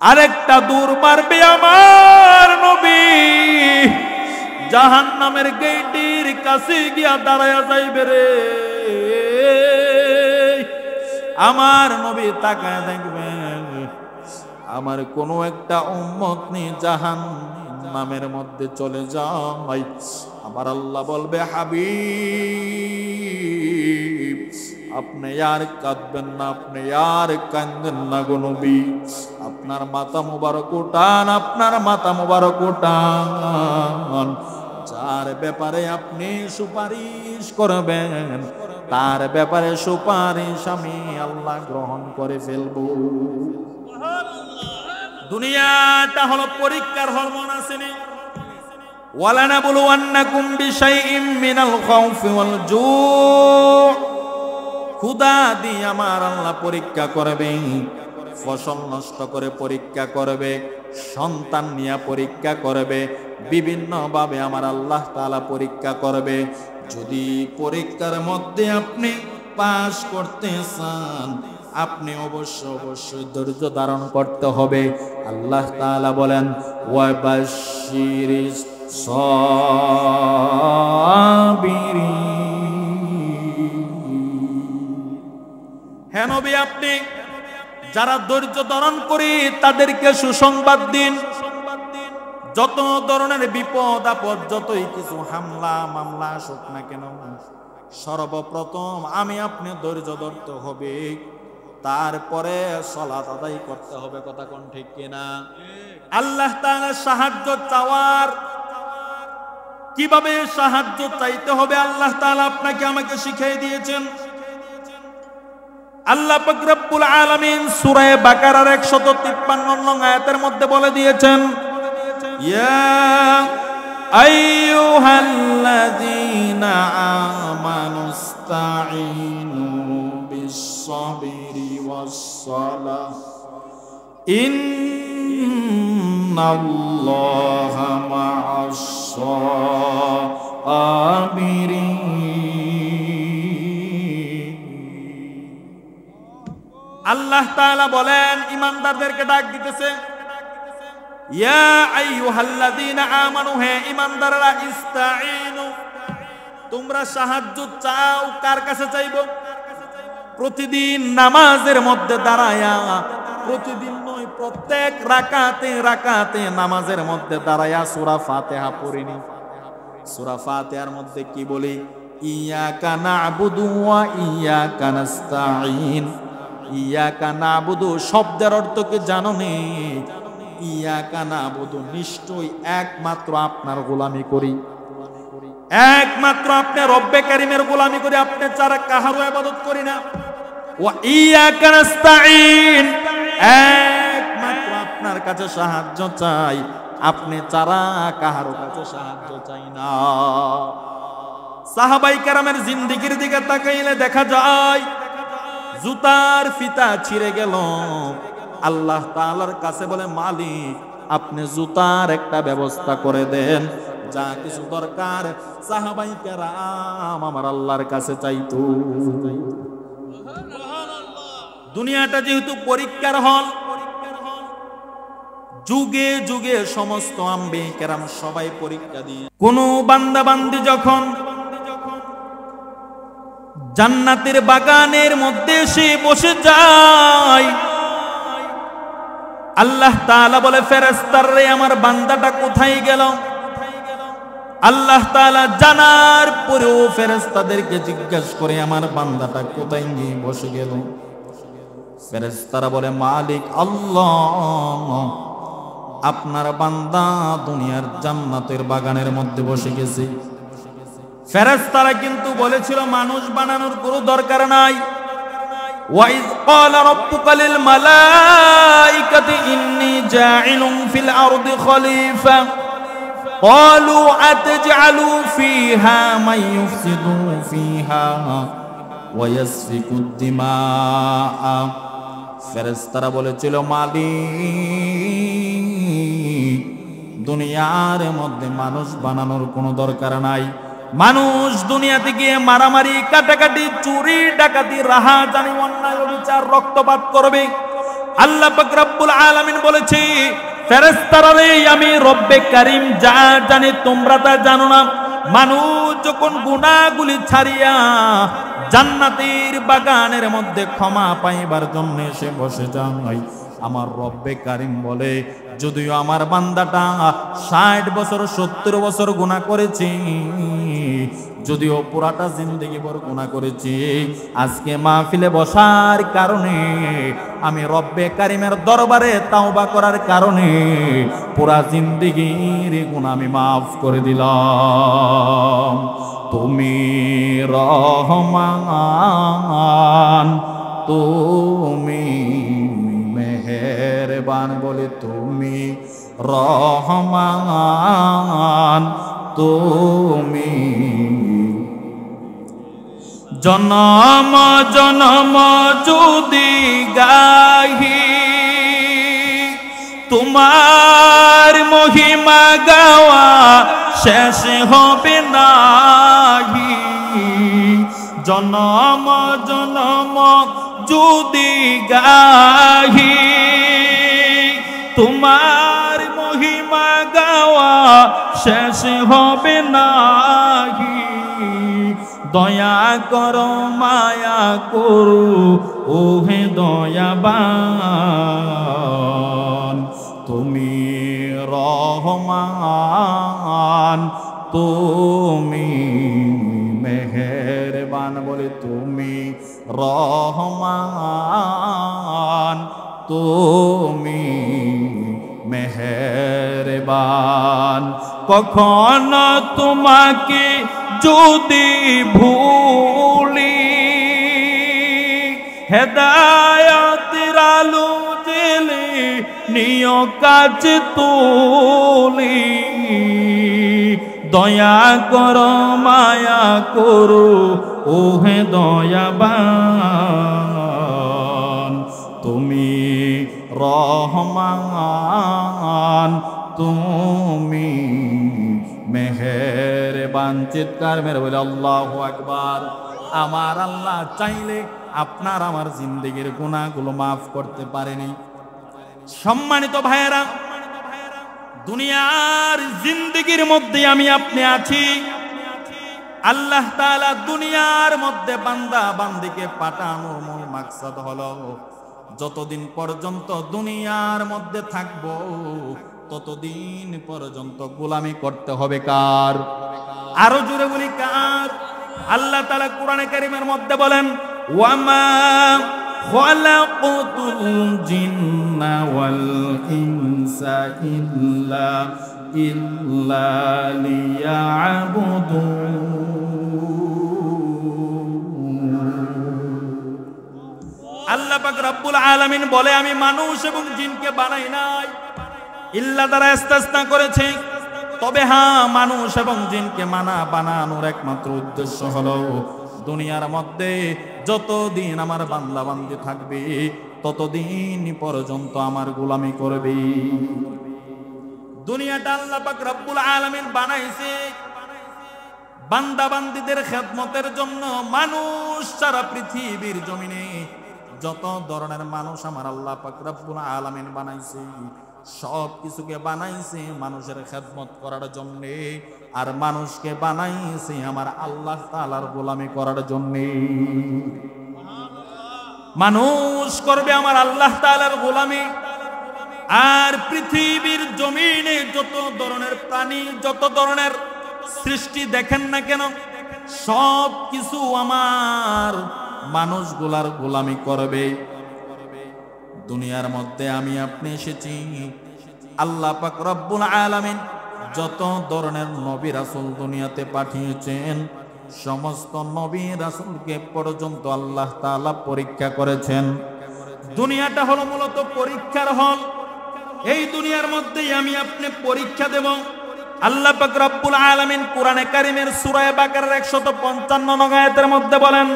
আরেকটা দূর মারবে আমার নবী জাহান্নামের গেটের কাছে গিয়া দাঁড়ায়া যাইবে রে। আমার নবী তাকায় দেখবেন আমার কোন একটা উম্মত নি জাহান্নামের মধ্যে চলে যায়। আমার আল্লাহ বলবে হাবিব আপনি আর কাঁদবেন না, আপনি আর কাঁদবেন না গো নবী, আপনার মাথা মুবারক উঠান, আপনার মাথা মুবারক উঠান। যার ব্যাপারে আপনি সুপারিশ করবেন তার ব্যাপারে সুপারিশ আমি আল্লাহ গ্রহণ করে ফেলবো। দুনিয়াটা হলো পরীক্ষার হল, মন আসেনি? ওয়ালানাবলুওয়ান্নাকুম বিশাইইম মিনাল খাউফি ওয়াল জু', ক্ষুধা দিয়ে আমার আল্লাহ পরীক্ষা করবে, ফসল নষ্ট করে পরীক্ষা করবে, সন্তান নিয়ে পরীক্ষা করবে, বিভিন্ন ভাবে আমার আল্লাহ তাআলা পরীক্ষা করবে। যদি পরীক্ষার মধ্যে আপনি পাস করতে চান আপনি অবশ্যই ধৈর্য ধারণ করতে হবে। আল্লাহ তাআলা বলেন ওয়াবাশশিরিস সাবিরিন, হে নবী আপনি যারা ধৈর্য ধারণ করি তাদেরকে সুসংবাদ দিন। যত ধরনের বিপদ আপদ, যতই কিছু হামলা মামলা আসুক না কেন, সর্বপ্রথম আমি আপনি ধৈর্য ধরতে হবে, তারপরে সালাত আদায় করতে হবে। কথা কোন ঠিক কিনা? আল্লাহ তাআলার সাহায্য চাওয়ার, কিভাবে সাহায্য চাইতে হবে আল্লাহ তাআলা আপনাকে আমাকে শিখিয়ে দিয়েছেন। আল্লাহ পাক রব্বুল আলামিন সূরা বাকারার 153 নং আয়াতের মধ্যে বলে দিয়েছেন ইয়া আইয়ুহাল্লাযীনা আমানুস্তাঈনু বিস-সাবরি ওয়াস-সালাহ ইন্নাল্লাহা মা'আস-সাবিরিন। আল্লাহ তাআলা বলেন ঈমানদারদেরকে ডাক দিতেছে ইয়া আইয়ুহাল্লাযীনা আমানু, হে ঈমানদাররা, ইস্তাঈনু, তোমরা সাহায্য চাও। কার কাছে চাইবো? প্রতিদিন নামাজের মধ্যে দাঁড়ায়া, প্রতিদিন নয় প্রত্যেক রাকাতে নামাজের মধ্যে দাঁড়ায়া সূরা ফাতিহা পড়িনি। সূরা ফাতিহার মধ্যে কি বলি? ইয়াকা না'বুদু ওয়া ইয়াকা নাস্তাঈন। ইয়াকা না'বুদু শব্দের অর্থ কি জানো নি? ইয়াকা না'বুদু নিশ্চয় একমাত্র আপনার গোলামি করি, একমাত্র আপনার রব্বে কারীমের গোলামি করি, আপনি ছাড়া কাহারও ইবাদত করি না। ওয়া ইয়াকা নাস্তাঈন, একমাত্র আপনার কাছে সাহায্য চাই, আপনি ছাড়া কাহারও কাছে সাহায্য চাই না। সাহাবায়ে কেরামের জিন্দেগির দিকে তাকাইলে দেখা যায় জুতার ফিতা ছিঁড়ে গেল, আল্লাহ তাআলার কাছে বলে মালিক আপনি জুতার একটা ব্যবস্থা করে দেন। যা কিছু দরকার সাহাবায়ে কেরাম আমার আল্লাহর কাছে চাইতো। দুনিয়াটা যেহেতু পরীক্ষার হল, যুগে যুগে সমস্ত আম্বিয়া কেরাম সবাই পরীক্ষা দিয়ে, কোন বান্দা বান্দি যখন জান্নাতের বাগানের মধ্যে সে বসে যায়, আল্লাহ তাআলা বলে ফেরেশতারে আমার বান্দাটা কোথায় গেল? আল্লাহ তাআলা জানার পরেও ফেরেশতাদেরকে জিজ্ঞাসা করে আমার বান্দাটা কোথায় গিয়ে বসে গেল? ফেরেশতারা বলে মালিক আল্লাহ, আপনার বান্দা দুনিয়ার জান্নাতের বাগানের মধ্যে বসে গেছে। ফেরেশতারা কিন্তু বলেছিল মানুষ বানানোর কোনো দরকার নাই। ওয়াইজ ক্বালা রাব্বুকা লিল মালাইকাতি ইন্নী জাইলুন ফিল আরদি খলিফা ক্বালু আতাজআলু ফিহা মান ইউফসিদু ফিহা ওয়া ইয়াসফিকুদ দিমাআ। ফেরেশতারা বলেছিল মালিক দুনিয়ার মধ্যে মানুষ বানানোর কোনো দরকার নাই। মানুষ দুনিয়াতে গিয়ে মারামারি কাটাকাটি চুরি ডাকাতি রাহাজানি অন্যায় অবিচার রক্তপাত করবে, আল্লাহ পাক রব্বুল আলামিন বলেছে, ফেরেশতারা রে, আমি রব্বে কারীম যা জানি তোমরা তা জানো না। মানুষ যখন গুনাহগুলি ছাড়িয়া জান্নাতের বাগানের মধ্যে ক্ষমা পাইবার জন্য এসে বসে যায়, আমার রব্বে কারীম বলে, যদিও আমার বান্দাটা 60 বছর 70 বছর গুনাহ করেছে, যদিও পুরাটা জিন্দেগি ভর গুনাহ করেছি, আজকে মাহফিলে বসার কারণে আমি রব্বে কারীমের দরবারে তাওবা করার কারণে পুরা জিন্দেগির গুনাহ আমি মাফ করে দিলাম। তুমি রহমান, তুমি মেহেরবান, বলে তুমি রহমান, তুমি জনম জনম যদি গাহি তোমার মহিমা গাওয়া শেষ হবে নাহি। জনম জনম যদি গাহি তোমার মহিমা গাওয়া শেষ হবে নাহি। দয়া করো মায়া করো ওহে দয়াবান, তুমি রহমান, তুমি মেহেরবান, বলে তুমি রহমান, তুমি মেহেরবান। কখন তোমাকে যদি ভুলি হেদায়াতের আলো জেলে নিয় কাছে তুলি। দয়া করো মায়া করো ওহে দয়াবান, তুমি রহমান, তুমি মেহেরবান। চিৎকার মেরে বলে আল্লাহু আকবার। আমার আল্লাহ চাইলে আপনার আমার জিন্দেগির গুনাহগুলো মাফ করতে পারেনি। সম্মানিত ভাইয়েরা, দুনিয়ার জিন্দেগির মধ্যে আমি আপনি আছি। আল্লাহ তাআলা দুনিয়ার মধ্যে বান্দা বান্দিকে পাঠানোর মূল মাকসাদ হলো যতদিন পর্যন্ত দুনিয়ার মধ্যে থাকবো ততদিন পর্যন্ত গোলামি করতে হবে কার? আরো জোরে বলি কার? আল্লাহ তাআলা কোরআনে কারীমের মধ্যে বলেন, ওয়ামা খালাকুতুল জিন্না ওয়াল ইনসা ইল্লা লিয়াবুদুন। আল্লাহ পাক রব্বুল আলামিন বলে, আমি মানুষ এবং জিনকে বানাই নাই, ইল্লা দ্বারা ইস্তিসনা করেছে। তবে হ্যাঁ, মানুষ এবং জিনকে বানানোর একমাত্র উদ্দেশ্য হলো দুনিয়ার মধ্যে যতদিন আমার বান্দা বান্দি থাকবে ততদিন পর্যন্ত আমার গোলামি করবে। দুনিয়াটা আল্লাহ পাক রব্বুল আলামিন বানাইছে বান্দা বান্দিদের খেদমতের জন্য। মানুষ সারা পৃথিবীর জমিনে যত ধরনের মানুষ আমার আল্লাহ পাক রব্বুল আলামিন বানাইছে, সব কিছুকে বানাইছে মানুষের খেদমত করার জন্য, আর মানুষকে বানাইছে আমার আল্লাহ তাআলার গোলামি করার জন্য। মানুষ করবে আমার আল্লাহ তাআলার গোলামি, আর পৃথিবীর জমিনে যত ধরনের প্রাণী, যত ধরনের সৃষ্টি দেখেন না কেন, সব কিছু আমার মানুষগুলার গোলামি করবে। দুনিয়ার মধ্যে আমি আপনি এসেছি, আল্লাহ পাক রব্বুল আলামিন যত ধরনের নবী রাসূল দুনিয়াতে পাঠিয়েছেন, সমস্ত নবী রাসূলকে পর্যন্ত আল্লাহ তাআলা পরীক্ষা করেছেন। দুনিয়াটা হলো মূলত পরীক্ষার হল। এই দুনিয়ার মধ্যেই আমি আপনি পরীক্ষা দেব। আল্লাহ পাক রব্বুল আলামিন কোরআনে কারীমের সূরা বাকারার 155 নং আয়াতের মধ্যে বলেন,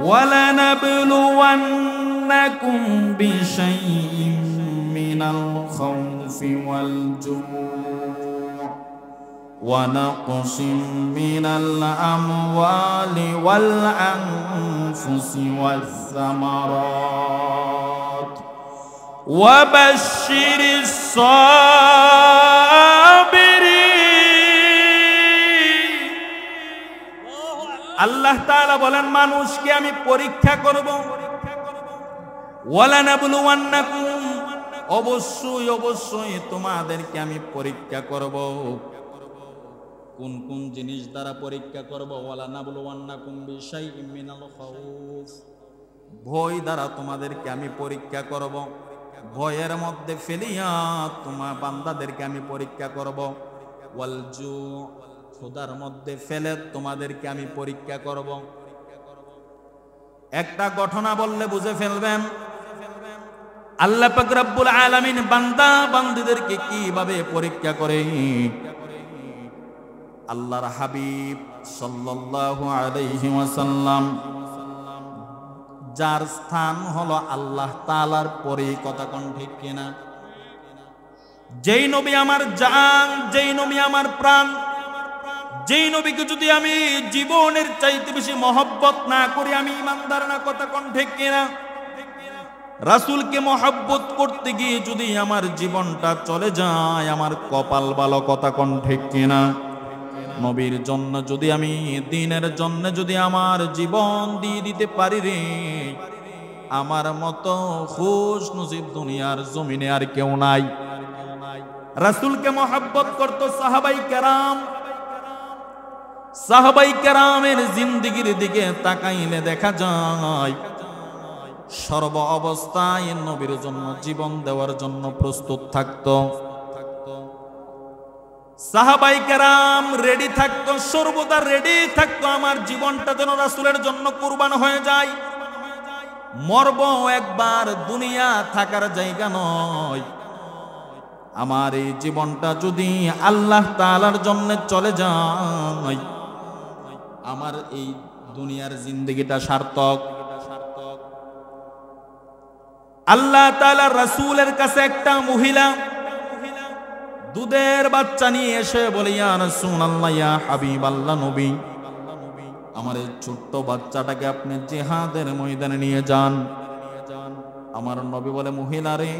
ওয়ালানাবলুওয়ান্নাকুম বিশাইইন মিনাল খাউফি ওয়াল জুউ' ওয়া নাকসিম মিনাল আমওয়ালি ওয়াল আনফুসি ওয়াস সামারাত وبشر الصابرين আল্লাহ তাআলা বলেন মানুষকে আমি পরীক্ষা করব ওয়ালানাবলুওয়ান্নাকুম অবশ্যই অবশ্যই তোমাদেরকে আমি পরীক্ষা করব কোন কোন জিনিস দ্বারা পরীক্ষা করব ওয়ালানাবলুওয়ান্নাকুম বিশাইইম মিনাল খাউফ ভয় দ্বারা তোমাদেরকে আমি পরীক্ষা করব ভয়ের মধ্যে ফেলিয়া তোমার বান্দাদেরকে আমি পরীক্ষা করব ওয়াল জু ক্ষুধার মধ্যে ফেলে তোমাদেরকে আমি পরীক্ষা করব একটা ঘটনা বললে বুঝে ফেলবেন আল্লাহ পাক রব্বুল আলামিন বান্দা বান্দীদেরকে কিভাবে পরীক্ষা করে আল্লাহর হাবিব সাল্লাল্লাহু আলাইহি ওয়াসাল্লাম যার স্থান হলো আল্লাহ তাআলার পরে কথা কোন ঠিক কিনা যেই নবী আমার জান যেই নবী আমার প্রাণ যেই নবীকে যদি আমি জীবনের চাইতে বেশি মহব্বত না করি আমি ইমানদার না কথা কোন ঠিক কিনা রাসূলকে মহব্বত করতে গিয়ে যদি আমার জীবনটা চলে যায় আমার কপাল ভালো কথা কোন ঠিক কিনা নবীর জন্য যদি আমি দ্বীনের জন্য যদি আমার জীবন দিয়ে দিতে পারি রে আমার মতো খুশ নসিব দুনিয়ার জমিনে আর কেউ নাই রাসূলকে মহব্বত করত সাহাবাই কেরামের জিন্দেগির দিকে তাকাইলে দেখা যায় সর্ব অবস্থায় নবীর জন্য জীবন দেওয়ার জন্য প্রস্তুত থাকতো সাহাবাই কেরাম রেডি থাকতো সর্বদা রেডি থাকতো আমার জীবনটা যেন রাসূলের জন্য কুরবান হয়ে যায় মরব একবার দুনিয়া থাকার জায়গা নয় আমার এই জীবনটা যদি আল্লাহ তাআলার জন্য চলে যায় আমার এই দুনিয়ার জিন্দেগিটা সার্থক আল্লাহ তাআলা রাসূলের কাছে একটা মহিলা দুধের বাচ্চা নিয়ে এসে বলে ইয়া রাসূলুল্লাহ ইয়া হাবিবাল্লাহ নবী আমার এই ছোট্ট বাচ্চাটাকে আপনি জিহাদের ময়দানে নিয়ে যান আমার নবী বলে মহিলা রে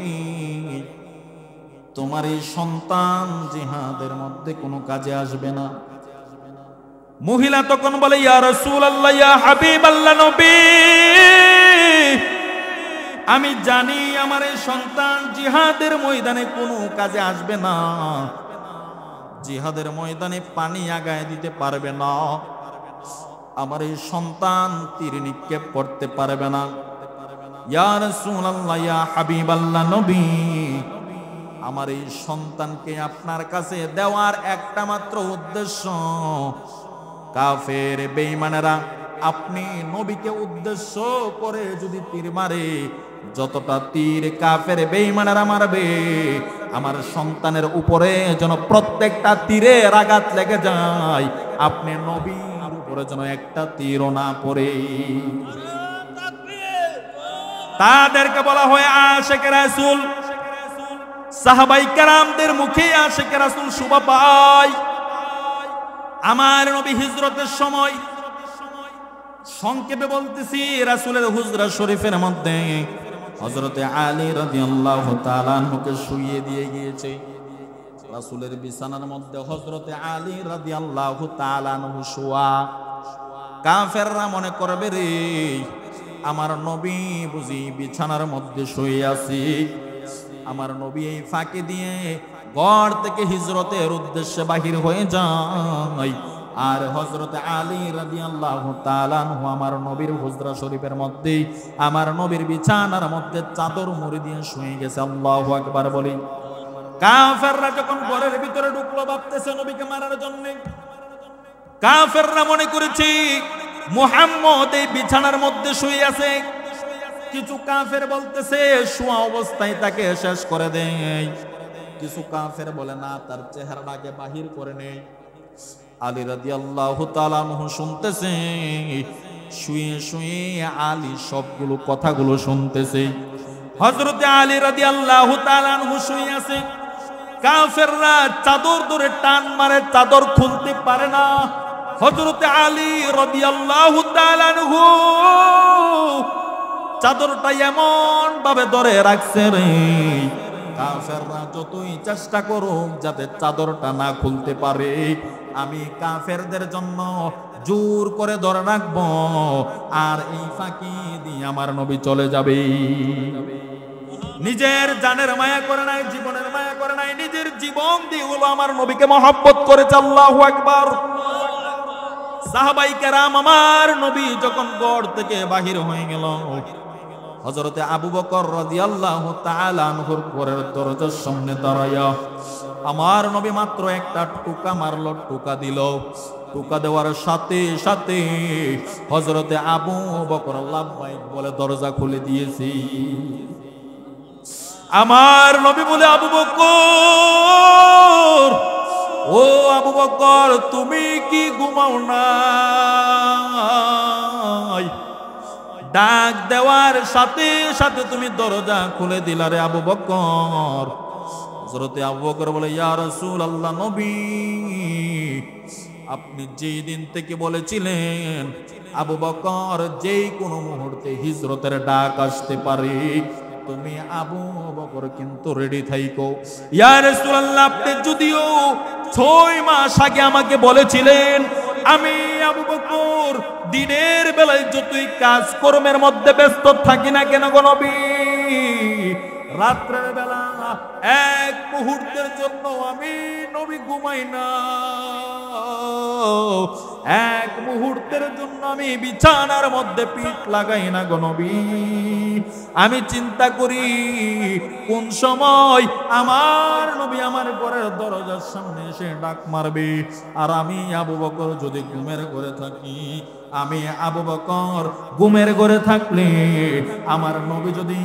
তোমার এই সন্তান জিহাদের মধ্যে কোনো কাজে আসবে না মহিলা তখন বলে ইয়া রাসূলুল্লাহ ইয়া হাবিবাল্লাহ নবী আমি জানি আমার এই সন্তান জিহাদের ময়দানে কোনো কাজে আসবে না জিহাদের ময়দানে পানি আগায় দিতে পারবে না আমার এই সন্তান তীর নিক্ষেপ করতে পারবে না ইয়া রাসূলুল্লাহ ইয়া হাবিবাল্লাহ নবী আমার এই সন্তানকে আপনার কাছে দেওয়ার একটা মাত্র উদ্দেশ্য কাফের বেঈমানেরা আপনি নবীকে উদ্দেশ্য করে যদি তীর মারে যতটা তীর কাফের বেঈমানেরা মারবে আমার সন্তানের উপরে যেন প্রত্যেকটা তীরের আঘাত লেগে যায় আপনি নবীর উপরে যেন একটা তীরও না পড়ে তাদেরকে বলা হয় আশিকে রাসূল সাহাবাই কেরামদের মুখে আশিকে রাসূল শোভা পায় আমার নবী হিজরতের সময় সংক্ষেপে বলতেছি রাসূলের হুজরা শরীফের মধ্যে হযরতে আলী রাদিয়াল্লাহু তাআলা আনহুকে শুইয়ে দিয়ে গিয়েছে রাসূলের বিছানার মধ্যে হযরতে আলী রাদিয়াল্লাহু তাআলা আনহু শোয়া কাফেররা মনে করবে রে আমার নবী বুঝি বিছানার মধ্যে শুয়ে আছে আমার নবী এই ফাঁকি দিয়ে ঘর থেকে হিজরতের উদ্দেশ্যে বাহির হয়ে যায় আর হযরত আলী রাদিয়াল্লাহু তাআলা আনহু আমার নবীর হুজরা শরীফের মধ্যে আমার নবীর বিছানার মধ্যে চাদর মুড়ি দিয়ে শুয়ে গেছে আল্লাহু আকবার বলি কাফেররা যখন ঘরের ভিতরে ঢুকলো ভাবতেছে নবীকে মারার জন্য কাফেররা মনে করেছে মুহাম্মদ এই বিছানার মধ্যে শুয়ে আছে কিছু কাফের বলতেছে শোয়া অবস্থায় তাকে শেষ করে দেয় কিছু কাফের বলে না তার চেহারাটাকে বাহির করে নেই আলী রাদিয়াল্লাহু তাআলা আনহু শুনতেছে শুয়ে শুয়ে আলী সবগুলো কথাগুলো শুনতেছে হযরতে আলী রাদিয়াল্লাহু তাআলা আনহু শুয়ে আছে কাফেররা চাদর ধরে টান মারে চাদর খুলতে পারে না হযরতে আলী রাদিয়াল্লাহু তাআলা আনহু চাদরটা এমন ভাবে ধরে রাখছে রে, কাফেররা যতই চেষ্টা করুক যাতে চাদরটা না খুলতে পারে, আমি কাফেরদের জন্য জোর করে ধরে রাখবো, আর এই ফাঁকি দিয়ে আমার নবী চলে যাবে। নিজের জানের মায়া করে নাই, জীবনের মায়া করে নাই, নিজের জীবন দিয়ে হলো আমার নবীকে মহব্বত করেছে। আল্লাহু আকবার। সাহাবাই কেরাম আমার নবী যখন গড় থেকে বাহির হয়ে গেল, হযরতে আবু বকর রাদিয়াল্লাহু তাআলা আনহুর ঘরের দরজার সামনে দাঁড়ায়া আমার নবী মাত্র একটা টোকা মারলো, টোকা দিল। টোকা দেওয়ার সাথে সাথে হযরতে আবু বকর লাব্বাইক বলে দরজা খুলে দিয়েছি। আমার নবী বলে, আবু বকর, ও আবু বকর, তুমি কি ঘুমাও নাই? ডাক দেওয়ার সাথে সাথে তুমি দরজা খুলে দিলা রে আবু বকর। হযরতে আবু বকর বলে, ইয়া রাসূলুল্লাহ, নবী আপনি যেই দিন থেকে বলেছিলেন আবু বকর যেই কোনো মুহূর্তে হিজরতের ডাক আসতে পারে, তুমি আবু বকর কিন্তু রেডি থাইকো। ইয়া রাসূলুল্লাহ, আপনি যদিও 6 মাস আগে আমাকে বলেছিলেন, আমি আবু বকর দিনের বেলায় যতই কাজ কর্মের মধ্যে ব্যস্ত থাকি না কেন গো নবী, রাত্রের বেলা এক মুহূর্তের জন্য আমি নবী ঘুমাই না, এক মুহূর্তের জন্য আমি বিছানার মধ্যে পিঠ লাগাই না গো নবী। আমি চিন্তা করি কোন সময় আমার নবী আমার ঘরের দরজার সামনে এসে ডাক মারবে, আর আমি আবু বকর যদি ঘুমের ঘরে থাকি, আমি আবু বকর ঘুমের ঘরে থাকলে আমার নবী যদি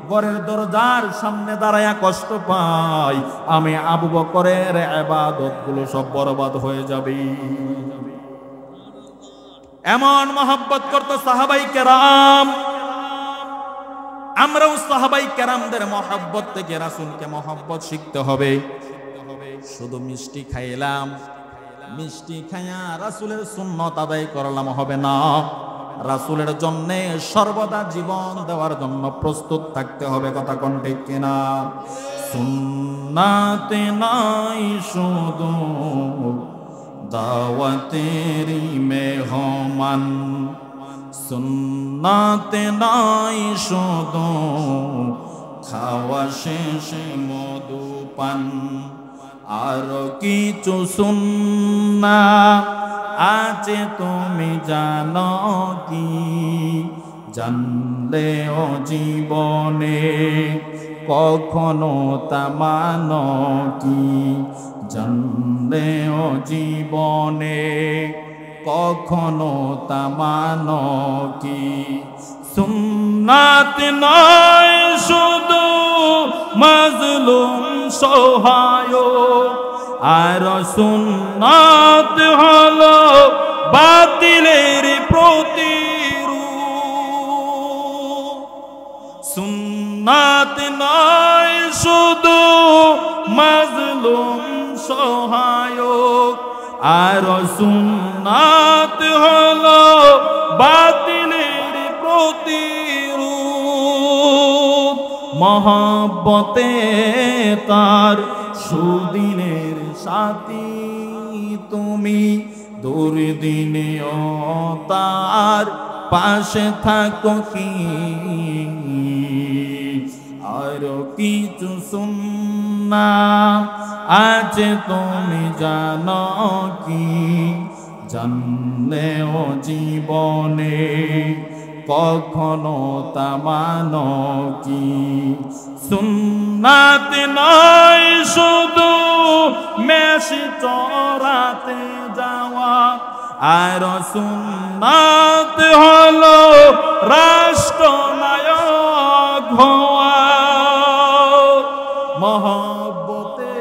ঘরের দরজার সামনে দাঁড়ায়া কষ্ট পায়, আমি আবু বকরের ইবাদত গুলো সব বরবাদ হয়ে যাবে। এমন মহব্বত করত সাহাবাই কেরাম। আমরাও সাহাবাই কেরামদের মহব্বত থেকে রাসূলকে মহব্বত শিখতে হবে। শুধু মিষ্টি খাইলাম, মিষ্টি খাইয়া রাসূলের সুন্নত আদায় করলাম হবে না, রাসূলের জন্য সর্বদা জীবন দেওয়ার জন্য প্রস্তুত থাকতে হবে। কথা কোন ঠিক কিনা? সুন্নাতে নাই শুধু দাওয়াতেরি মেহমান, সুন্নাতে নাই শুধু খাওয়া শেষে মধুপান, আর কিছু সুন্নাত আছে তুমি জানো কি? জানলেও জীবনে কখনো তা মানো কি? জানলেও জীবনে কখনো তা মানো কি? সুন্নাত নয় শুধু মাজলুম সহায়, আর সুন্নাত হলো বাতিলের প্রতিরূপ। সুন্নাত নয় শুধু মাজলুম সহায়ক, আর সুন্নাত হলো বাতিলের প্রতিরূপ। মহব্বতে তার সুদিনের সাথী তুমি, দুর্দিনেও তার পাশে থাকো কি? আর কিছু সুন্নাত আছে তুমি জানো কি? জানলেও জীবনে কখনো তা মানো কি? সুন্নাত নয় শুধু মেষি চরাতে যাওয়া, আর সুন্নাত হলো রাষ্ট্রনায়ক হওয়া। মহব্বতে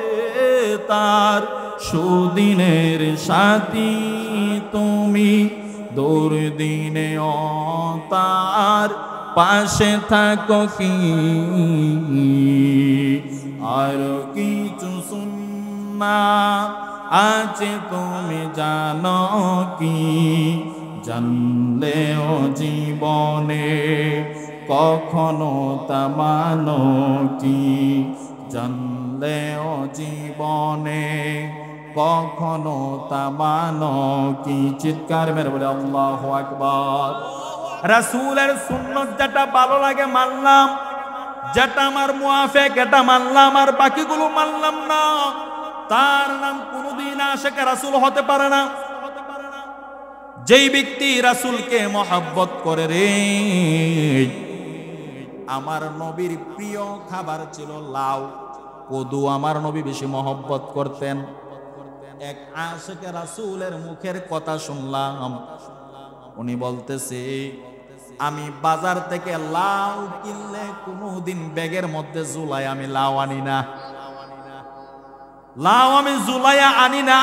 তার সুদিনের সাথী তুমি, দুর্দিনেও তার পাশে থাকো কি? আর কিছু সুন্নাত আছে তুমি জানো কি? জানলেও জীবনে কখনো তা মানো কি জানলেও জীবনে কখনো তা মানো কি। চিৎকার মেরে বলে আল্লাহু আকবার। রাসূলের সুন্নাত যেটা ভালো লাগে মানলাম, যেটা আমার মুআফিক এটা মানলাম, আর বাকিগুলো মানলাম না, তার নাম কোনদিন আশিক রাসূল হতে পারে না। যেই ব্যক্তি রাসূলকে মহব্বত করে রে, আমার নবীর প্রিয় খাবার ছিল লাউ, কদু আমার নবী বেশি মহব্বত করতেন। এক আশিক রাসূলের মুখের কথা শুনলাম, উনি বলতেছে আমি বাজার থেকে লাউ কিনলে কোনোদিন ব্যাগের মধ্যে ঝুলাই আমি লাউ আনি না, লাউ আমি ঝুলাইয়া আনি না।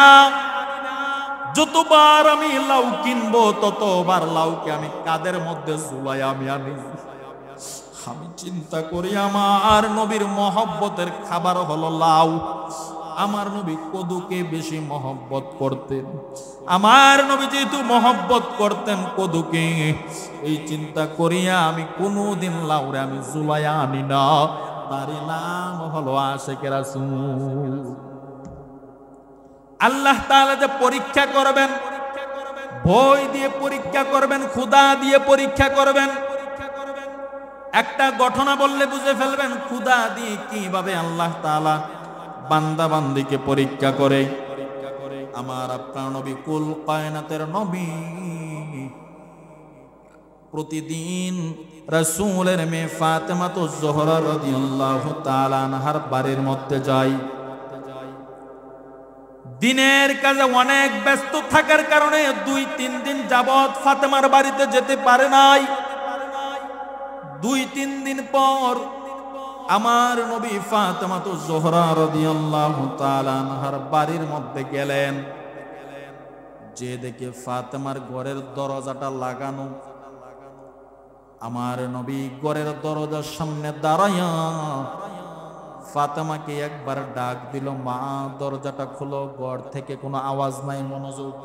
যতবার আমি লাউ কিনবো ততবার লাউকে আমি কাদের মধ্যে ঝুলাই আমি আনি। আমি চিন্তা করি আমার নবীর মহব্বতের খাবার হলো লাউ, আমার নবী কদুকে বেশি মহব্বত করতেন। আমার নবী যেহেতু মহব্বত করতেন কদুকে, এই চিন্তা করিয়া আমি কোনোদিন লাউরে আমি জুলাইয়া আনি না। তার নাম হলো আশিক রাসূল। আল্লাহ তাআলা যে পরীক্ষা করবেন, ভয় দিয়ে পরীক্ষা করবেন, ক্ষুধা দিয়ে পরীক্ষা করবেন। একটা ঘটনা বললে বুঝে ফেলবেন ক্ষুধা দিয়ে কিভাবে আল্লাহ তাআলা বান্দা বান্দিকে পরীক্ষা করে। আমার আপনার নবী কুল কায়নাতের নবী প্রতিদিন রাসূলের মেয়ে ফাতেমাতুজ জোহরা রাদিয়াল্লাহু তাআলা আনহার বাড়ির মধ্যে যায়। দিনের কাজে অনেক ব্যস্ত থাকার কারণে 2-3 দিন যাবত ফাতেমার বাড়িতে যেতে পারে নাই। 2-3 দিন পর আমার নবী ফাতেমাতুজ জোহরা রাদিয়াল্লাহু তাআলা আনহার বাড়ির মধ্যে গেলেন। যে দেখে ফাতেমার ঘরের দরজাটা লাগানো, আমার নবী ঘরের দরজার সামনে দাঁড়ায়া ফাতেমাকে একবার ডাক দিল, মা দরজাটা খুলো। ঘর থেকে কোনো আওয়াজ নাই, মনোযোগ।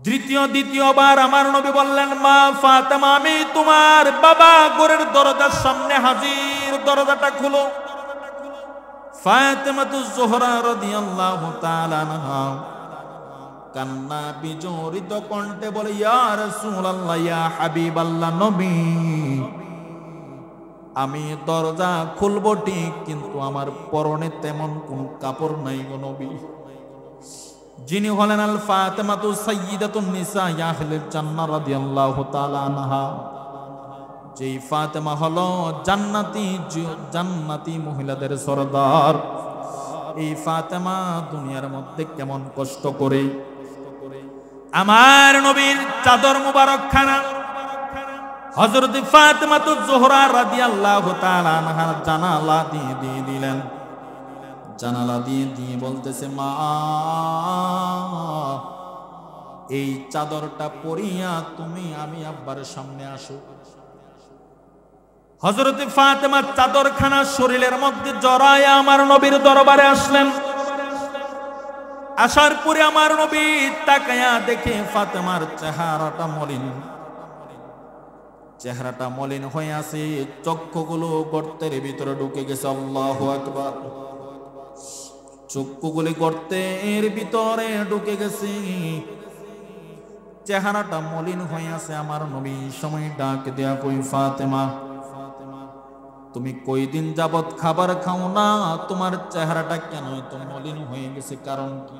দ্বিতীয়বার আমার নবী বললেন, মা ফাতেমা আমি তোমার বাবা ঘরের দরজার সামনে হাজির, দরজাটা খুলো। ফাতেমাতুজ জোহরা রাদিয়াল্লাহু তাআলা আনহা কান্না বিজড়িত কণ্ঠে বলে, ইয়া রাসূলুল্লাহ, ইয়া হাবিবাল্লাহ, নবী আমি দরজা খুলবো ঠিক, কিন্তু আমার পরনে তেমন কোন কাপড় নাই গো নবী। যিনি হলেন আল ফাতেমাতু সাইয়্যিদাতুন নিসা আহলিল জান্নাহ রাদিয়াল্লাহু তাআলা আনহা, যেই ফাতেমা হলো জান্নাতি মহিলাদের সরদার। এই ফাতেমা দুনিয়ার মধ্যে কেমন কষ্ট করে আমার নবীর চাদর মুবারক খানা হযরত ফাতেমাতুজ জোহরা রাদিয়াল্লাহু তাআলা আনহা জানালা দিয়ে দিলেন। জানালা দিয়ে বলতেছে, মা এই চাদরটা পরিয়া তুমি আমি আব্বার সামনে আসো। হযরত ফাতেমা চাদরখানা শরীরের মধ্যে জড়ায় আমার নবীর দরবারে আসলেন। আসার পরে আমার নবী তাকায়া দেখে ফাতেমার চেহারাটা মলিন হয়ে আছে, চক্ষুগুলো গর্তের ভিতরে ঢুকে গেছে। আল্লাহু আকবার। চক্ষুগুলি গর্তের ভিতরে ঢুকে গেছে, চেহারাটা মলিন হয়ে আছে। আমার নবী সময় ডাক দেয়া, কই ফাতেমা তুমি কয়দিন যাবত খাবার খাও না, তোমার চেহারাটা কেন এত মলিন হয়ে গেছে, কারণ কি?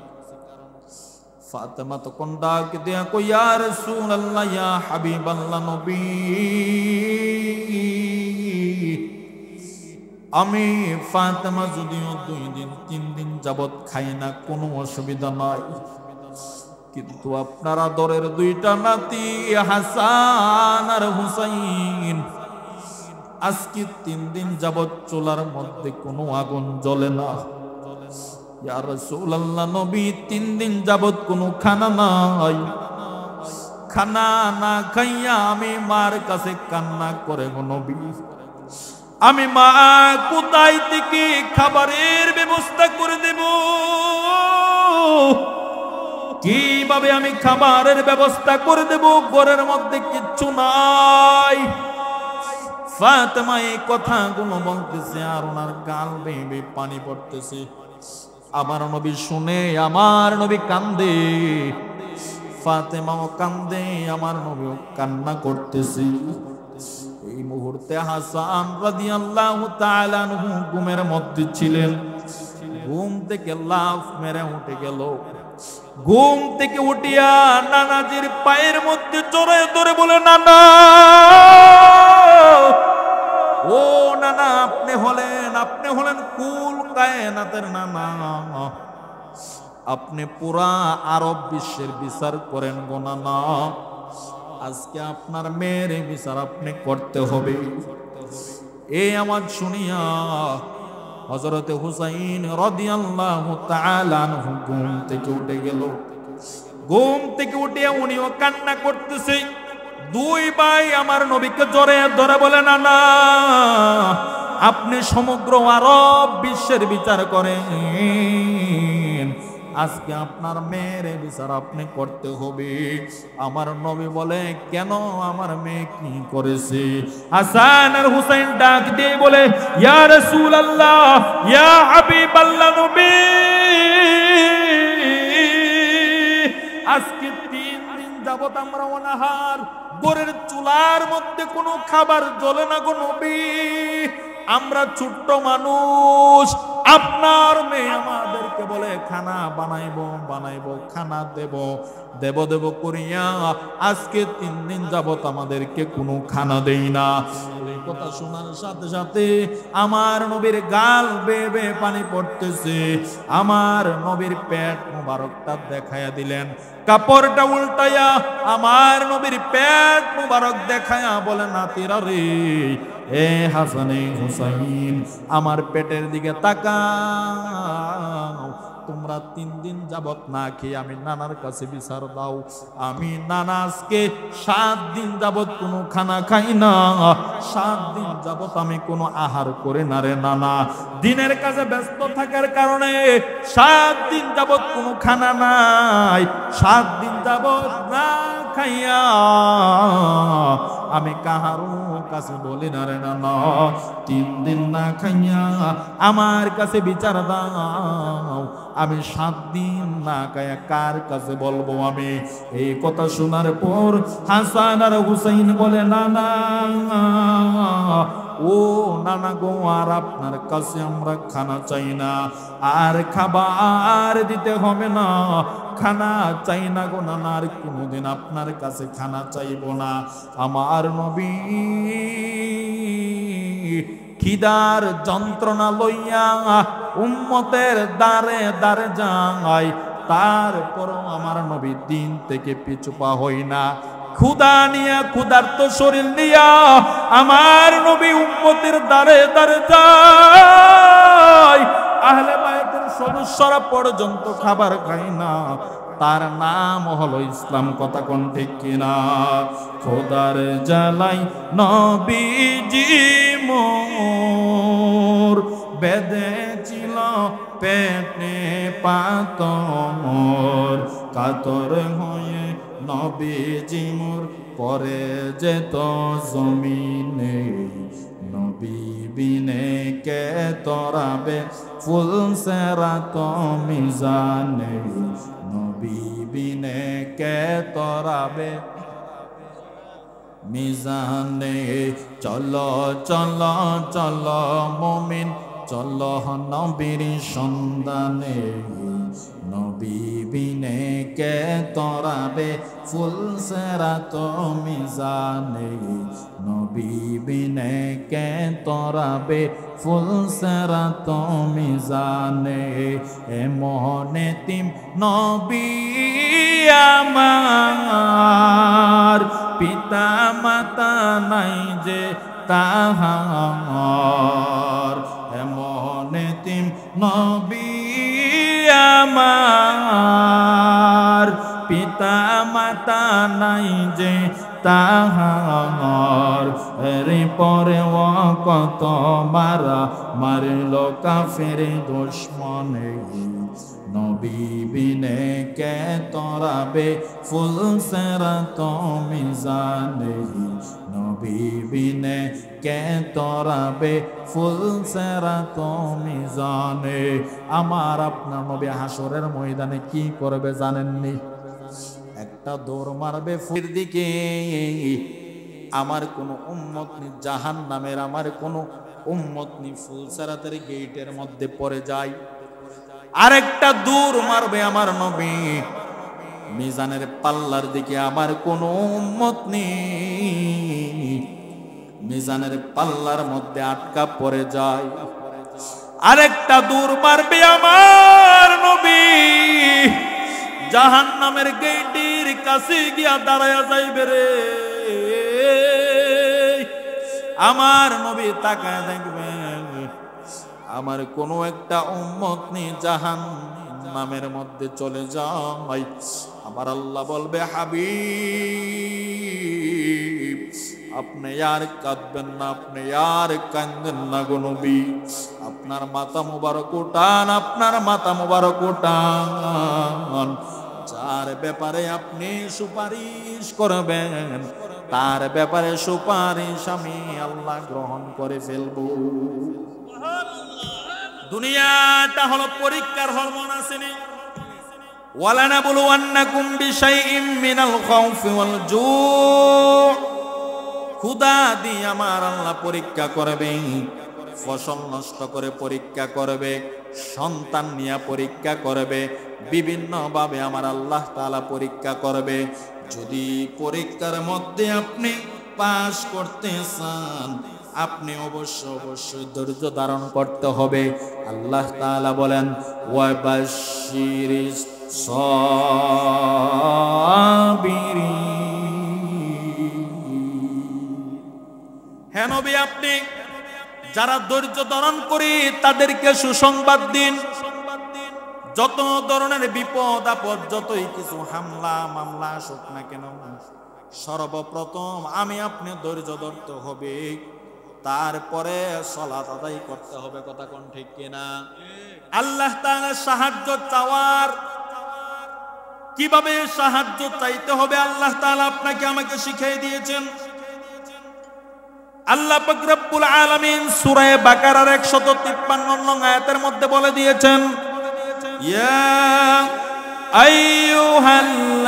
ফাতেমা তখন ডাক দেয়া, কই ইয়া রাসূলুল্লাহ, ইয়া হাবিবাল্লাহ, নবী আমি ফাতেমা যদিও 2-3 দিন যাবত খাই না, কোনো অসুবিধা নাই, কিন্তু আপনার আদরের 2টা নাতি হাসান আর হুসাইন আজকে 3 দিন যাবত চুলার মধ্যে কোনো আগুন জ্বলে না। ইয়া রাসূলুল্লাহ, নবী 3 দিন যাবত কোনো খানা নাই, খানা না খাইয়া আমি মার কাছে কান্না করে গো নবী, আমি মা কোথায় থেকে খাবারের ব্যবস্থা করে দেব, কিভাবে আমি খাবারের ব্যবস্থা করে দেব, ঘরের মধ্যে কিচ্ছু নাই। ফাতেমা এই কথাগুলো বলতেছে আর ওনার গাল বেয়ে বেয়ে পানি পড়তেছে। আমার নবী শুনে আমার নবী কান্দে, ফাতেমাও কান্দে, আমার নবীও কান্না করতেছে। এই মুহূর্তে হাসান রাদিয়াল্লাহু তাআলা আনহু ঘুমের মধ্যে ছিলেন। ঘুম থেকে লাফ মেরে উঠে গেল। ঘুম থেকে উঠিয়া নানাজির পায়ের মধ্যে জড়িয়ে ধরে বলে, নানা, ও নানা, আপনি হলেন কুল কায়নাতের নানা, আপনি পুরা আরব বিশ্বের বিচার করেন গো নানা, আজকে আপনার মেয়ের বিচার আপনি করতে হবে। এই আওয়াজ শুনিয়া হযরত হুসাইন রাদিয়াল্লাহু তাআলা আনহু ঘুম থেকে উঠে গেল। ঘুম থেকে উঠে উনিও কান্না করতেছে। দুই ভাই আমার নবীকে জড়িয়ে ধরে বলে, নানা, আপনি সমগ্র আরব বিশ্বের বিচার করেন, আজকে আপনার মেয়ের বিচার আপনি করতে হবে। আমার নবী বলে, কেন, আমার মেয়ে কি করেছে? হাসান আর হুসাইন ডাক দিয়ে বলে, ইয়া রাসূলুল্লাহ, ইয়া হাবিবাল্লাহ নবী, আজকে 3 দিন যাবত আমরা অনাহার, ঘরের চুলার মধ্যে কোনো খাবার জ্বলে না গো নবী, আমরা ছোট্ট মানুষ, আপনার মেয়ে আমাদেরকে বলে খানা বানাইবো, খানা দেব করিয়া আজকে 3 দিন যাবত আমাদেরকে কোনো খানা দেই না। এই কথা শোনার সাথে সাথে আমার নবীর গাল বেয়ে বেয়ে পানি পড়তেছে। আমার নবীর পেট মুবারকটা দেখাইয়া দিলেন, কাপড়টা উল্টাইয়া আমার নবীর পেট মুবারক দেখাইয়া বলে, নাতিরা রে, এ হাসানে হুসাইন, আমার পেটের দিকে তাকাও, তোমরা 3 দিন যাবত না খেয়ে আমি নানার কাছে বিচার দাও। আমি নানা আজকে 7 দিন যাবত কোনো খানা খাই না, 7 দিন যাবত আমি কোনো আহার করে না রে নানা, দিনের কাজে ব্যস্ত থাকার কারণে 7 দিন যাবত কোনো খানা নাই, 7 দিন যাবত না খাইয়া আমি কাহারও কাছে বলি না রে নানা, 3 দিন না খাইয়া আমার কাছে বিচার দাও, আমি 7 দিন না খাইয়া কার কাছে বলবো আমি? এই কথা শোনার পর হাসান আর হুসাইন বলে, নানা, ও নানা গো, আর আপনার কাছে আমরা খানা চাই না, আর খাবার দিতে হবে না, খানা চাই না গো নানা, আর কোনোদিন আপনার কাছে খানা চাইব না। আমার নবী খিদার যন্ত্রণা লইয়া উম্মতের দারে দারে যায়, তারপরও আমার নবী দিন থেকে পিছু পা হই না। ক্ষুধা নিয়া, ক্ষুধার্ত শরীর নিয়া আমার নবী উম্মতের দারে দারে যায়, আহলে বায়তের সদস্যরা পর্যন্ত খাবার খায় না, তার নাম হলো ইসলাম। কথা কোন ঠিক কিনা? খোদার জ্বালাই নবীজি মোর বেঁধেছিল পেটে পাতর, কাতর হয়ে নবীজি মোর পরে যেত জমিনে, নবী বিনে কে তরাবে ফুল সেরাত মিজানে, নবী বিনে কে তরাবে মিজানে। চলো চলো চলো মুমিন, চলো নবীর সন্ধানে, নবী বিনে কে তরাবে ফুল সেরাত মিজানে, নবী বিনে কে তরাবে ফুল সেরাত মিজানে। এমন এতিম নবী আমার, পিতা মাতা নাই যে তাহার, এমন এতিম নবী আমার, পিতা মাতা নাই যে তাহার, এর পরে ও কত মারা মারল কাফের দুশমনে, নবী বিনে কে তরাবে ফুল সেরাত মিজানে, নবী বিবিনে কে তরাবে ফুলসেরাত মিজানে। আমার আপনার নবী হাসরের ময়দানে কি করবে জানেননি? একটা দৌড় মারবে ফুলের দিকে, আমার কোন উম্মত নি জাহান্নামের, আমার কোন উম্মত নি ফুলসেরাতের গেটের মধ্যে পড়ে যায়। আরেকটা দৌড় মারবে আমার নবী মিজানের পাল্লার দিকে, আমার কোন উম্মত নেই মিজানের পাল্লার মধ্যে আটকা পড়ে যায়। আরেকটা দৌড় মারবে আমার নবী জাহান্নামের গেটের কাছে গিয়া দাঁড়ায়া যাইবে রে। আমার নবী তাকায় দেখবেন আমার কোন একটা উম্মত নেই জাহান্নামের মধ্যে চলে যায়। আমার আল্লাহ বলবে, হাবিব আপনি আর কাঁদবেন না, আপনি আর কাঁদবেন না গো নবী। আপনার মাথা মুবারক উঠান, আপনার মাথা মুবারক উঠান। যার ব্যাপারে আপনি সুপারিশ করবেন তার ব্যাপারে সুপারিশ আমি আল্লাহ গ্রহণ করে ফেলব। দুনিয়াটা হলো পরীক্ষার হল, মনে আসেনি? ওয়ালানাবলুওয়ান্নাকুম বিশাইইম মিনাল খাউফি ওয়াল জু'। ক্ষুধা দিয়ে আমার আল্লাহ পরীক্ষা করবে, ফসল নষ্ট করে পরীক্ষা করবে, সন্তান নিয়ে পরীক্ষা করবে, বিভিন্ন ভাবে আমার আল্লাহ তাআলা পরীক্ষা করবে। যদি পরীক্ষার মধ্যে আপনি পাস করতে চান আপনি অবশ্যই ধৈর্য ধারণ করতে হবে। আল্লাহ তাআলা বলেন, ওয়াবাশশিরিস সাবিরিন। হে নবী, আপনি যারা ধৈর্য ধারণ করে তাদেরকে সুসংবাদ দিন। যত ধরনের বিপদ আপদ, যতই কিছু হামলা মামলা আসুক না কেন, সর্বপ্রথম আমি আপনি ধৈর্য ধরতে হবে, তারপরে সালাত আদায় করতে হবে। কথা কোন ঠিক কিনা? আল্লাহ তাআলার সাহায্য চাওয়ার, কিভাবে সাহায্য চাইতে হবে আল্লাহ তাআলা আপনাকে আমাকে শিখিয়ে দিয়েছেন। আল্লাহ পাক রব্বুল আলামিন সূরা বাকারার 153 নং আয়াতের মধ্যে বলে দিয়েছেন, ইয়া আইয়ুহাল্লাযীনা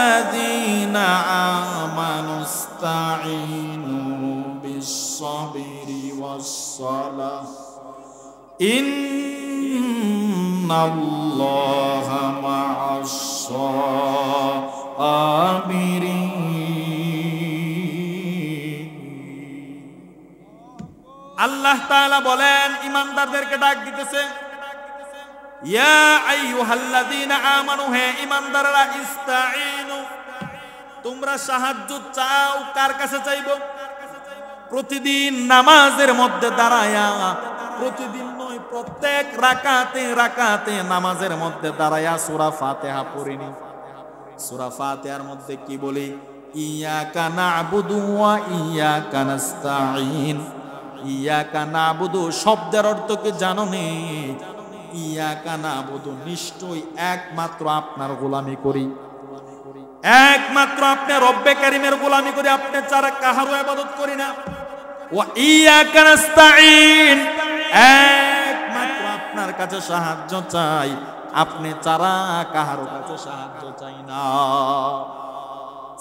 আমানুস্তাঈনু বিস-সাবরি ওয়াস-সালাহ ইন্নাল্লাহা মা'আস-সাবিরিন। আল্লাহ তাআলা বলেন, ঈমানদারদেরকে ডাক দিতেছে, ইয়া আইয়ুহাল্লাযীনা আমানু, হে ঈমানদাররা, ইস্তাঈনু, তোমরা সাহায্য চাও। কার কাছে চাইবো? প্রতিদিন নামাজের মধ্যে দাঁড়ায়া, প্রতিদিন নয় প্রত্যেক রাকাতে নামাজের মধ্যে দাঁড়ায়া সূরা ফাতিহা পড়িনি। সূরা ফাতিহার মধ্যে কি বলি? ইয়াকা না'বুদু ওয়া ইয়াকা নাস্তাঈন। ইয়াকা না'বুদু শব্দের অর্থ কি জানো নি? ইয়াকা না'বুদু, নিশ্চয়ই একমাত্র আপনার গোলামি করি, একমাত্র আপনার রব্বে কারীমের গোলামি করি, আপনি ছাড়া কাহারও ইবাদত করি না। ওয়া ইয়াকা নাস্তাঈন, একমাত্র আপনার কাছে সাহায্য চাই, আপনি ছাড়া কাহারও কাছে সাহায্য চাই না।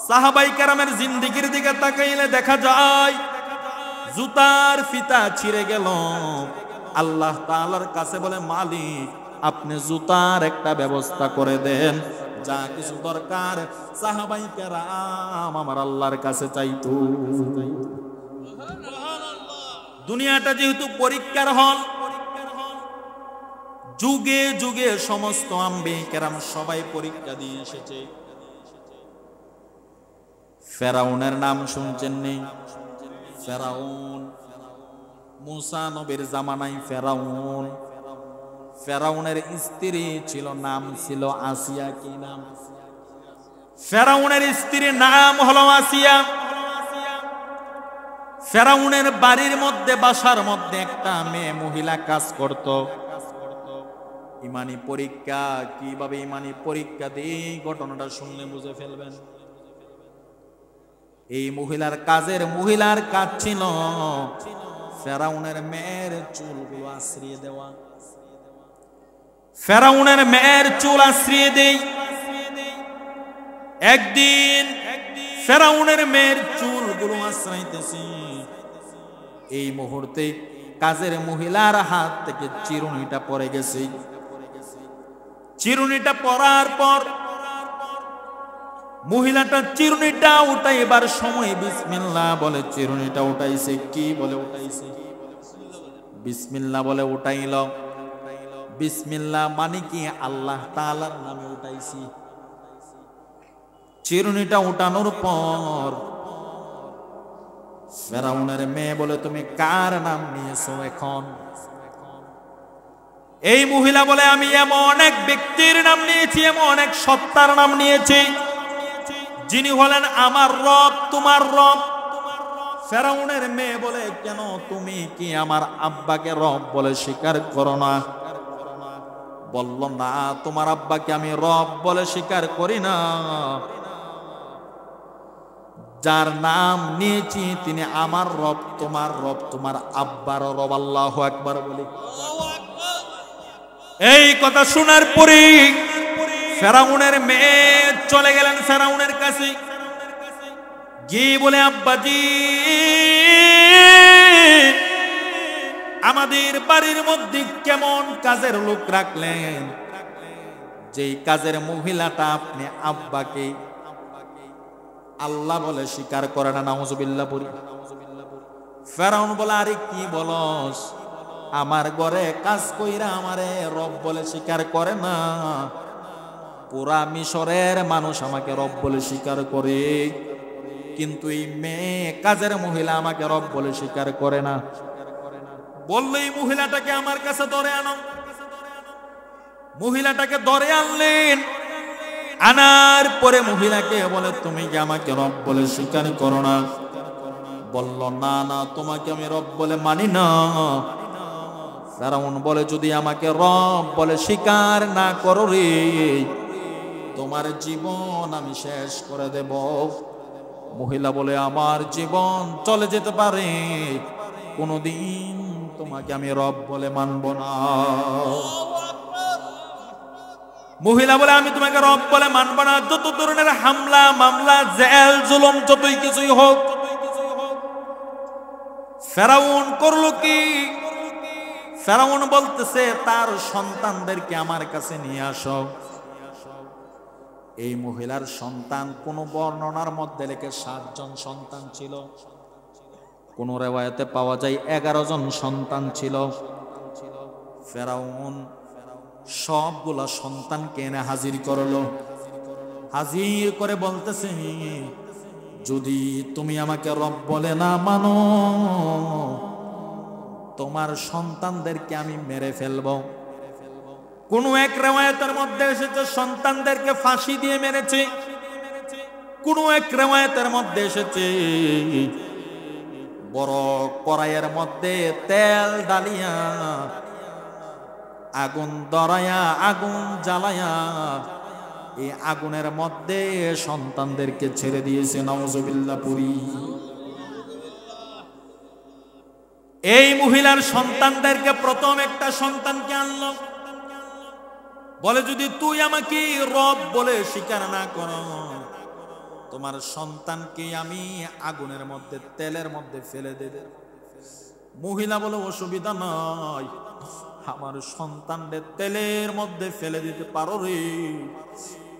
সাহাবায়ে কেরামের জিন্দেগির দিকে তাকাইলে দেখা যায় জুতার ফিতা ছিঁড়ে গেল, আল্লাহ তাআলার কাছে বলে, মালিক আপনি জুতার একটা ব্যবস্থা করে দেন। যা কিছু দরকার সাহাবায়ে কেরাম আমার আল্লাহর কাছে চাইতো। দুনিয়াটা যেহেতু পরীক্ষার হল, যুগে যুগে সমস্ত আম্বিয়া কেরাম সবাই পরীক্ষা দিয়ে এসেছে। ফেরাউনের নাম শুনছেন নি? ফেরাউন, মুসা নবীর জামানায় ফেরাউন, ফেরাউনের স্ত্রী ছিল, নাম ছিল আসিয়া। কি নাম? ফেরাউনের স্ত্রীর নাম হলো আসিয়া। ফেরাউনের বাড়ির মধ্যে, বাসার মধ্যে একটা মেয়ে মহিলা কাজ করত। ইমানি পরীক্ষা, কিভাবে ইমানি পরীক্ষা দিয়ে ঘটনাটা শুনলে বুঝে ফেলবেন। এই মহিলার কাজ ছিল ফেরাউনের মেয়ের চুলগুলো আশ্রিয়ে দেওয়া। ফেরাউনের মেয়ের চুল আশ্রিয়ে দেই। একদিন ফেরাউনের মেয়ের চুলগুলো আশ্রাইতেছে, এই মুহূর্তে কাজের মহিলার হাত থেকে চিরুনিটা পড়ে গেছে। চিরুনিটা পড়ার পর মহিলাটা চিরুনিটা উঠাইবার সময় বিসমিল্লাহ বলে চিরুনিটা উঠাইছে। কি বলে উঠাইছে? বিসমিল্লাহ বলে উঠাইল। বিসমিল্লাহ মানে কি? আল্লাহ তাআলার নামে উঠাইছি। চিরুনিটা উঠানোর পর ফেরাউনের মেয়ে বলে, তুমি কার নাম নিয়েছো এখন? এই মহিলা বলে, আমি এমন এক ব্যক্তির নাম নিয়েছি, এমন এক সত্তার নাম নিয়েছি যিনি হলেন আমার রব, তোমার রব। ফেরাউনের মেয়ে বলে, কেন তুমি কি আমার আব্বাকে রব বলে স্বীকার করো না? বলল, না, তোমার আব্বাকে আমি রব বলে স্বীকার করি না। যার নাম নিয়েছি তিনি আমার রব, তোমার আব্বার রব। আল্লাহু আকবার বলি। এই কথা শোনার পরে ফেরাউনের মেয়ে চলে গেলেন ফেরাউনের কাছে, গিয়ে বলে, আব্বাজি, আমাদের বাড়ির মধ্যে কেমন কাজের লোক রাখলেন, যেই কাজের মহিলাটা আপনি আব্বাকে আল্লাহ বলে স্বীকার করে না। নাউজুবিল্লাহ বলি। ফেরাউন বলে, আরে কি বলস, আমার ঘরে কাজ কইরা আমারে রব বলে স্বীকার করে না। পুরা মিশরের মানুষ আমাকে রব বলে স্বীকার করে, কিন্তু এই মেয়ে কাজের মহিলা আমাকে রব বলে স্বীকার করে না। বললো, এই মহিলাটাকে আমার কাছে ধরে আনো। মহিলাটাকে ধরে আনলেন। আনার পরে মহিলাকে বলে, তুমি কি আমাকে রব বলে স্বীকার করো না? বলল, না না, তোমাকে আমি রব বলে মানি না। ফেরাউন বলে, যদি আমাকে রব বলে স্বীকার না করো রে, তোমার জীবন আমি শেষ করে দেব। মহিলা বলে, আমার জীবন চলে যেতে পারে, কোনদিন তোমাকে আমি রব বলে মানব না। মহিলা বলে, আমি তোমাকে রব বলে মানব না। যত ধরনের হামলা মামলা জেল জুলুম যতই কিছুই হোক। ফেরাউন করলো কি? ফেরাউন বলতেছে, তার সন্তানদেরকে আমার কাছে নিয়ে আসো। এই মহিলার সন্তান কোন বর্ণনার মধ্যে লেখে 7 জন সন্তান ছিল, কোন রেওয়ায়াতে পাওয়া যায় 11 জন সন্তান ছিল। ফেরাউন সবগুলা সন্তানকে এনে হাজির করলো। হাজির করে বলতেছে, যদি তুমি আমাকে রব বলে না মানো, তোমার সন্তানদেরকে আমি মেরে ফেলবো। কোন এক রেওয়ায়াতের মধ্যে এসেছে সন্তানদেরকে ফাঁসি দিয়ে মেরেছে, কোন এক রেওয়ায়াতের মধ্যে এসেছে বড় কড়াইয়ের মধ্যে তেল ডালিয়া আগুন ধরায়া আগুন জ্বালায়া এই আগুনের মধ্যে সন্তানদেরকে ছেড়ে দিয়েছে। নাউজুবিল্লাহ পুরি। এই মহিলার সন্তানদেরকে প্রথম একটা সন্তানকে আনলো, বলে, যদি তুই আমাকে রব বলে স্বীকার না করো, তোমার সন্তানকে আমি আগুনের মধ্যে তেলের মধ্যে ফেলে দেব। মহিলা বলে, অসুবিধা নয়, আমার সন্তানদের তেলের মধ্যে ফেলে দিতে পারো রে,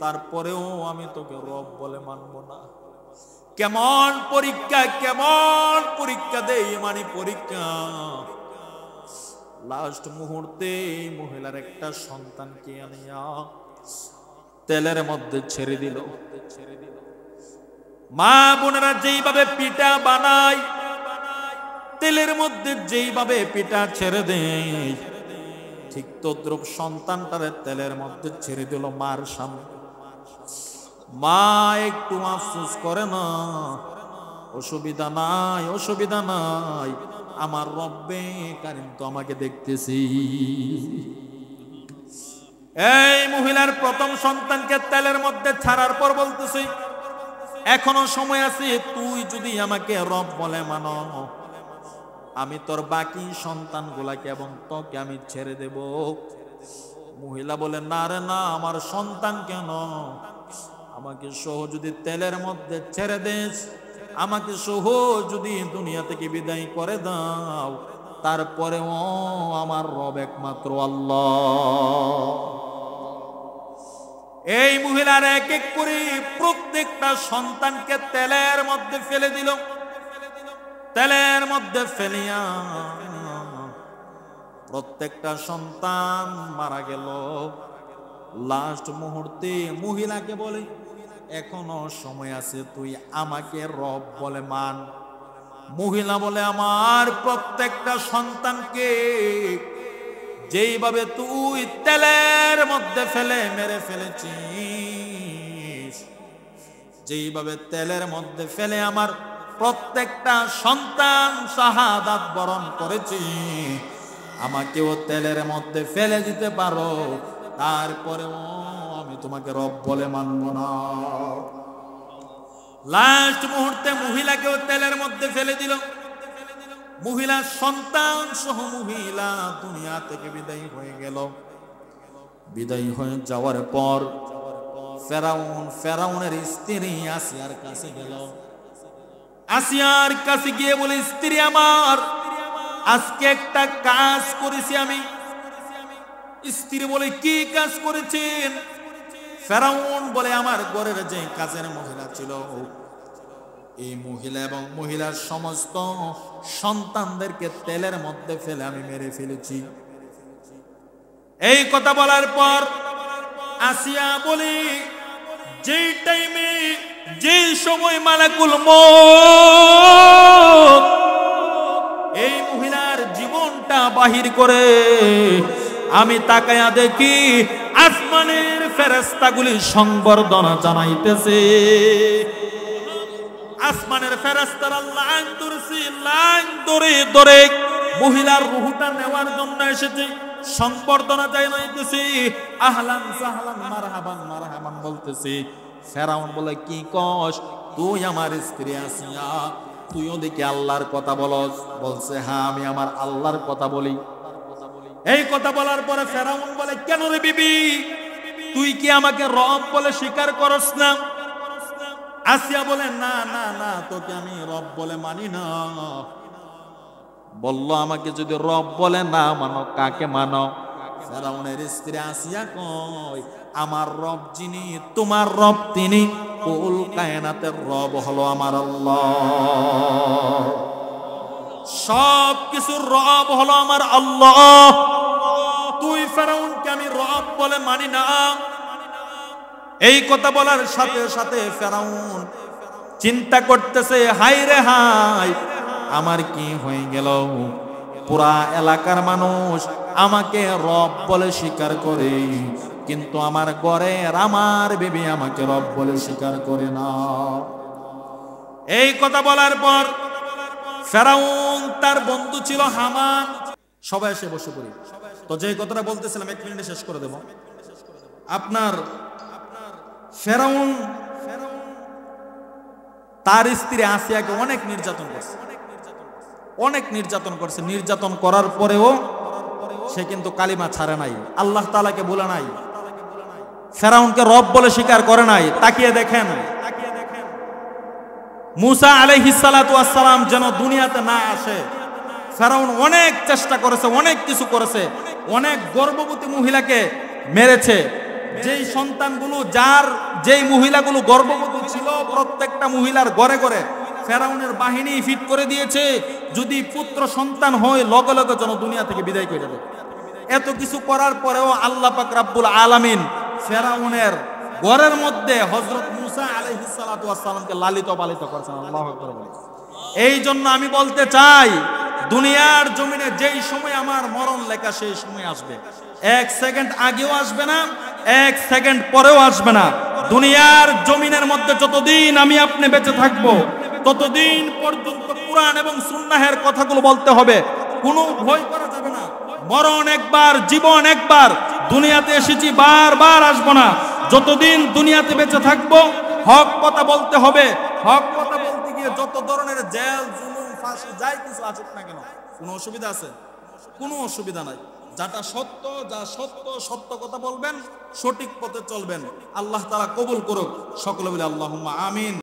তারপরেও আমি তোকে রব বলে মানব না। কেমন পরীক্ষা দেই, মানে পরীক্ষা। লাস্ট মুহূর্তে মহিলার একটা সন্তানকে আনিয়া তেলের মধ্যে ছেড়ে দিল। মা বোনেরা যেইভাবে পিঠা বানায়, তেলের মধ্যে যেইভাবে পিঠা ছেড়ে দেয়, ঠিক তদ্রুপ সন্তানটারে তেলের মধ্যে ছেড়ে দিল মার সামনে। মা একটু আফসোস করে না, অসুবিধা নাই, আমার রব্বে কারীম তো আমাকে দেখতেছি। এই মহিলার প্রথম সন্তানকে তেলের মধ্যে ছাড়ার পর বলতেছে, এখনো সময় আছে, তুই যদি আমাকে রব বলে মানো, আমি তোর বাকি সন্তানগুলাকে এবং তোকে আমি ছেড়ে দেব। মহিলা বলে, না রে না, আমার সন্তান কেন, আমাকে সহ যদি তেলের মধ্যে ছেড়ে দেস, আমাকে সহ যদি দুনিয়া থেকে বিদায় করে দাও, তারপরেও আমার রব একমাত্র আল্লাহ। এই মহিলার এক এক করে প্রত্যেকটা সন্তানকে তেলের মধ্যে ফেলে দিল। তেলের মধ্যে ফেলিয়া প্রত্যেকটা সন্তান মারা গেল। লাস্ট মুহূর্তে মহিলাকে বলে, এখনো সময় আছে, তুই আমাকে রব বলে মান। মহিলা বলে, আমার প্রত্যেকটা সন্তানকে যেইভাবে তুই তেলের মধ্যে ফেলে মেরে ফেলেছিস, যেইভাবে তেলের মধ্যে ফেলে আমার প্রত্যেকটা সন্তান শাহাদাত বরণ করেছি, আমাকেও তেলের মধ্যে ফেলে দিতে পারো, তারপরেও আমি তোমাকে রব বলে মানব না। লাস্ট মুহূর্তে মহিলাকেও তেলের মধ্যে ফেলে দিল। মহিলা সন্তান সহ মহিলা দুনিয়া থেকে বিদায় হয়ে গেল। বিদায় হয়ে যাওয়ার পর ফেরাউনের স্ত্রী আসিয়ার কাছে গেল। আসিয়ার কাছে গিয়ে বলে, স্ত্রী আমার, আজকে একটা কাজ করেছি আমি। স্ত্রী বলে, কি কাজ করেছেন? ফেরাউন বলে, আমার ঘরের যে কাজের মহিলা ছিল, এই মহিলা এবং মহিলার সমস্ত সন্তানদেরকে তেলের মধ্যে ফেলে আমি মেরে ফেলেছি। এই কথা বলার পর আসিয়া বলে, যেই টাইমে যে সময় মালাকুল মউত এই মহিলার জীবনটা বাহির করে, আমি তাকায়া দেখি আসমানের ফেরেশতাগুলি সংবর্ধনা জানাইতেছে। আসমানের ফেরেশতারা লাইন ধরেছে, লাইন ধরে ধরে মহিলার রূহটা নেওয়ার জন্য এসেছে, সংবর্ধনা জানাইতেছে, আহলান সাহলান মারহাবান মারহাবান বলতেছে। ফেরাউন বলে, কি কস তুই? আমার স্ত্রী আসিয়া, তুইও দেখি আল্লাহর কথা বলস? বলছে, হ্যাঁ আমি আমার আল্লাহর কথা বলি। এই কথা বলার পরে ফেরাউন বলে, কেন রে বিবি, তুই কি আমাকে রব বলে স্বীকার করস না? আসিয়া বলে, না না না, তোকে আমি রব বলে মানি না। বলল, আমাকে যদি রব বলে না মানো, কাকে মানো? ফেরাউনের স্ত্রী আসিয়া কয়, আমার রব যিনি, তোমার রব তিনি, কুল কায়নাতের রব হলো আমার আল্লাহ, সব কিছুর রব হলো আমার আল্লাহ। তুই ফেরাউনকে আমি রব বলে মানি না। এই কথা বলার সাথে সাথে ফেরাউন চিন্তা করতেছে, হাই রে হাই, আমার কি হয়ে গেল? পুরা এলাকার মানুষ আমাকে রব বলে স্বীকার করে, কিন্তু আমার ঘরের আমার বিবি আমাকে রব বলে স্বীকার করে না। এই কথা বলার পর ফেরাউন, তার বন্ধু ছিল হামান, সবাই এসে বসে পড়ি। তো যে কথাটা বলতেছিলাম 1 মিনিটে শেষ করে দেব। আপনার ফেরাউন তার স্ত্রী আসিয়াকে অনেক নির্যাতন করছে, অনেক নির্যাতন করছে। নির্যাতন করার পরেও সে কিন্তু কালিমা ছাড়ে নাই, আল্লাহ তাআলাকে বলে নাই, ফেরাউনকে রব বলে স্বীকার করে নাই। তাকিয়ে দেখেন, মুসা আলাইহিস সালাতু ওয়াস সালাম যেন দুনিয়াতে না আসে, ফেরাউন অনেক চেষ্টা করেছে, অনেক কিছু করেছে, অনেক গর্ভবতী মহিলাকে মেরেছে। যেই সন্তানগুলো, যেই মহিলাগুলো গর্ভবতী ছিল, প্রত্যেকটা মহিলার ঘরে ঘরে ফেরাউনের বাহিনী ফিট করে দিয়েছে, যদি পুত্র সন্তান হয় লগে লগে যেন দুনিয়া থেকে বিদায় করে দেবে। এত কিছু করার পরেও আল্লাহ পাক রব্বুল আলামিন ফেরাউনের ঘরের মধ্যে হযরত মুসা আলাইহিস সালাতু ওয়াস সালামকে লালিত পালিত করেছেন। আল্লাহু আকবার। এই জন্য আমি বলতে চাই, দুনিয়ার জমিনে যেই সময় আমার মরণ লেখা, সেই সময় আসবে। 1 সেকেন্ড আগেও আসবে না, 1 সেকেন্ড পরেও আসবে না। দুনিয়ার জমিনের মধ্যে যতদিন আমি আপনি বেঁচে থাকবো, ততদিন পর্যন্ত কুরআন এবং সুন্নাহের কথাগুলো বলতে হবে, কোনো ভয় করা যাবে না। মরণ একবার, জীবন একবার, দুনিয়াতে এসেছি, বারবার আসবো না। যতদিন দুনিয়াতে বেঁচে থাকবো, হক কথা বলতে হবে। হক কথা বলতে গিয়ে যত ধরনের জেল জুলুম ফাঁসি যাই কিছু আসুক না কেন, কোনো অসুবিধা আছে? কোনো অসুবিধা নাই। যা সত্য সত্য কথা বলবেন, সঠিক পথে চলবেন। আল্লাহ তাআলা কবুল করুক। সকলে বলে আল্লাহুম্মা আমিন।